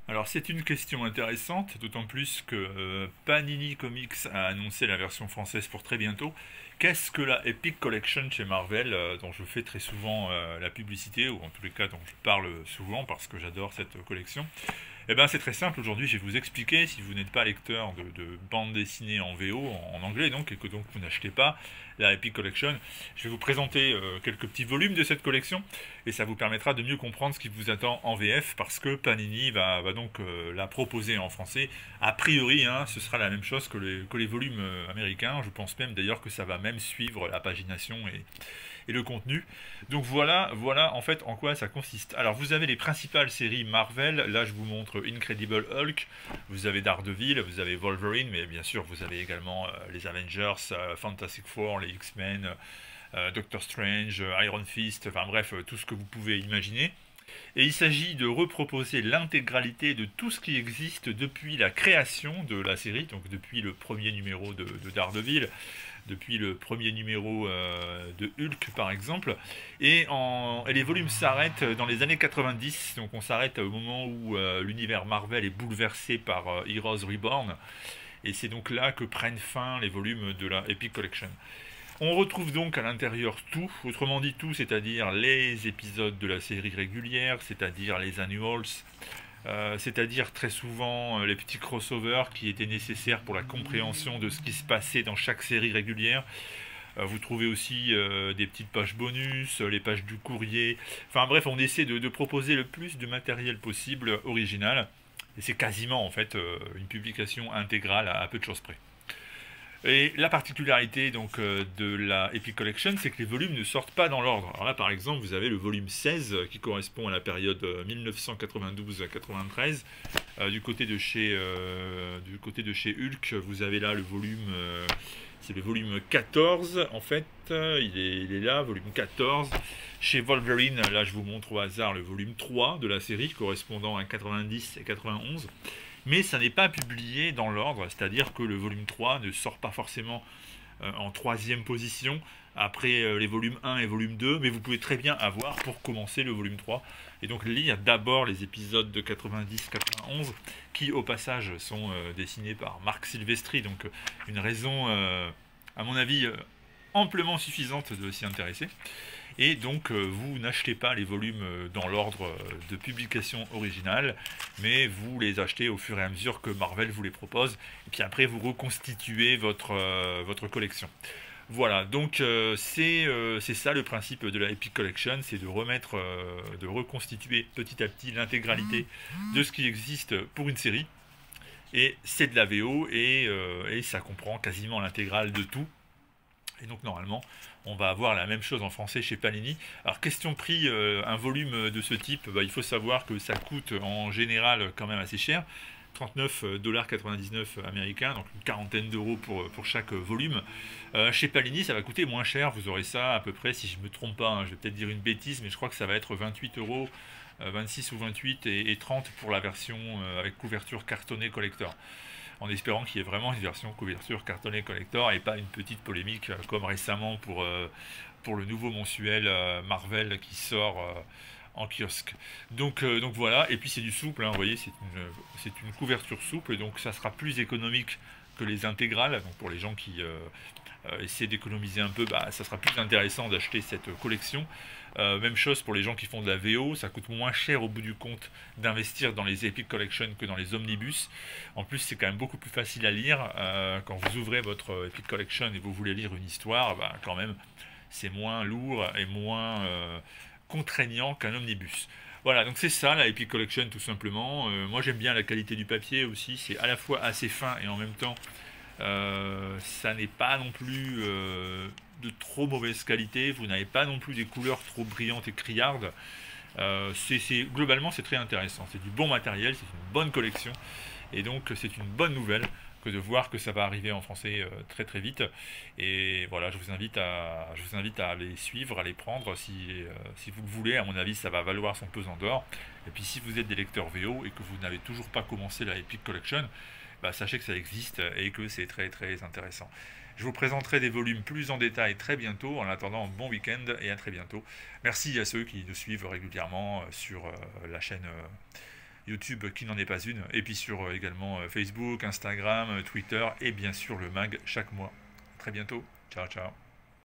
Alors c'est une question intéressante, d'autant plus que Panini Comics a annoncé la version française pour très bientôt. Qu'est-ce que la Epic Collection chez Marvel, dont je fais très souvent la publicité, ou en tous les cas dont je parle souvent parce que j'adore cette collection? Eh bien c'est très simple, aujourd'hui je vais vous expliquer, si vous n'êtes pas lecteur de bande dessinée en VO, en anglais donc, et que donc vous n'achetez pas la Epic Collection, je vais vous présenter quelques petits volumes de cette collection, et ça vous permettra de mieux comprendre ce qui vous attend en VF, parce que Panini va donc la proposer en français. A priori, hein, ce sera la même chose que les volumes américains, je pense même d'ailleurs que ça va même suivre la pagination et le contenu. Donc voilà en fait en quoi ça consiste. Alors vous avez les principales séries Marvel, là je vous montre Incredible Hulk, vous avez Daredevil, vous avez Wolverine, mais bien sûr vous avez également les Avengers, Fantastic Four, les X-Men, Doctor Strange, Iron Fist, enfin bref, tout ce que vous pouvez imaginer. Et il s'agit de reproposer l'intégralité de tout ce qui existe depuis la création de la série, donc depuis le premier numéro de Daredevil, depuis le premier numéro de Hulk par exemple, et les volumes s'arrêtent dans les années 90, donc on s'arrête au moment où l'univers Marvel est bouleversé par Heroes Reborn, et c'est donc là que prennent fin les volumes de la Epic Collection. On retrouve donc à l'intérieur tout, autrement dit tout, c'est-à-dire les épisodes de la série régulière, c'est-à-dire les annuals, c'est-à-dire très souvent les petits crossovers qui étaient nécessaires pour la compréhension de ce qui se passait dans chaque série régulière. Vous trouvez aussi des petites pages bonus, les pages du courrier. Enfin bref, on essaie de proposer le plus de matériel possible original. Et c'est quasiment en fait une publication intégrale à peu de choses près. Et la particularité donc de la Epic Collection, c'est que les volumes ne sortent pas dans l'ordre. Alors là, par exemple, vous avez le volume 16 qui correspond à la période 1992-93. Du côté de chez Hulk, vous avez là le volume, c'est le volume 14 en fait. Il est là, volume 14. Chez Wolverine, là, je vous montre au hasard le volume 3 de la série, correspondant à 90 et 91. Mais ça n'est pas publié dans l'ordre, c'est-à-dire que le volume 3 ne sort pas forcément en troisième position après les volumes 1 et volume 2, mais vous pouvez très bien avoir pour commencer le volume 3 et donc lire d'abord les épisodes de 90-91 qui au passage sont dessinés par Marc Silvestri, donc une raison à mon avis amplement suffisante de s'y intéresser. Et donc vous n'achetez pas les volumes dans l'ordre de publication originale, mais vous les achetez au fur et à mesure que Marvel vous les propose, et puis après vous reconstituez votre collection. Voilà, donc c'est ça le principe de la Epic Collection, c'est de reconstituer petit à petit l'intégralité de ce qui existe pour une série, et c'est de la VO, et ça comprend quasiment l'intégrale de tout. Et donc normalement, on va avoir la même chose en français chez Panini. Alors question prix, un volume de ce type, il faut savoir que ça coûte en général quand même assez cher. 39,99$ américains, donc une quarantaine d'euros pour chaque volume. Chez Panini, ça va coûter moins cher, vous aurez ça à peu près, si je ne me trompe pas, hein, je vais peut-être dire une bêtise, mais je crois que ça va être 28 euros, 26 ou 28 et 30 pour la version avec couverture cartonnée collector, en espérant qu'il y ait vraiment une version couverture cartonnée collector et pas une petite polémique comme récemment pour le nouveau mensuel Marvel qui sort en kiosque. Donc voilà, et puis c'est du souple, hein, vous voyez, c'est une couverture souple, donc ça sera plus économique que les intégrales, donc pour les gens qui essayer d'économiser un peu, ça sera plus intéressant d'acheter cette collection. Même chose pour les gens qui font de la VO, ça coûte moins cher au bout du compte d'investir dans les Epic Collection que dans les omnibus. En plus, c'est quand même beaucoup plus facile à lire. Quand vous ouvrez votre Epic Collection et vous voulez lire une histoire, quand même, c'est moins lourd et moins contraignant qu'un omnibus. Voilà, donc c'est ça la Epic Collection tout simplement. Moi j'aime bien la qualité du papier aussi, c'est à la fois assez fin et en même temps ça n'est pas non plus de trop mauvaise qualité, vous n'avez pas non plus des couleurs trop brillantes et criardes. Globalement c'est très intéressant, c'est du bon matériel, c'est une bonne collection, et donc c'est une bonne nouvelle que de voir que ça va arriver en français très très vite. Et voilà, je vous invite à les suivre, à les prendre si vous le voulez. À mon avis, ça va valoir son pesant d'or. Et puis si vous êtes des lecteurs VO et que vous n'avez toujours pas commencé la Epic Collection, sachez que ça existe et que c'est très très intéressant. Je vous présenterai des volumes plus en détail très bientôt. En attendant, bon week-end et à très bientôt. Merci à ceux qui nous suivent régulièrement sur la chaîne YouTube qui n'en est pas une, et puis sur également Facebook, Instagram, Twitter, et bien sûr le mag chaque mois. À très bientôt. Ciao, ciao.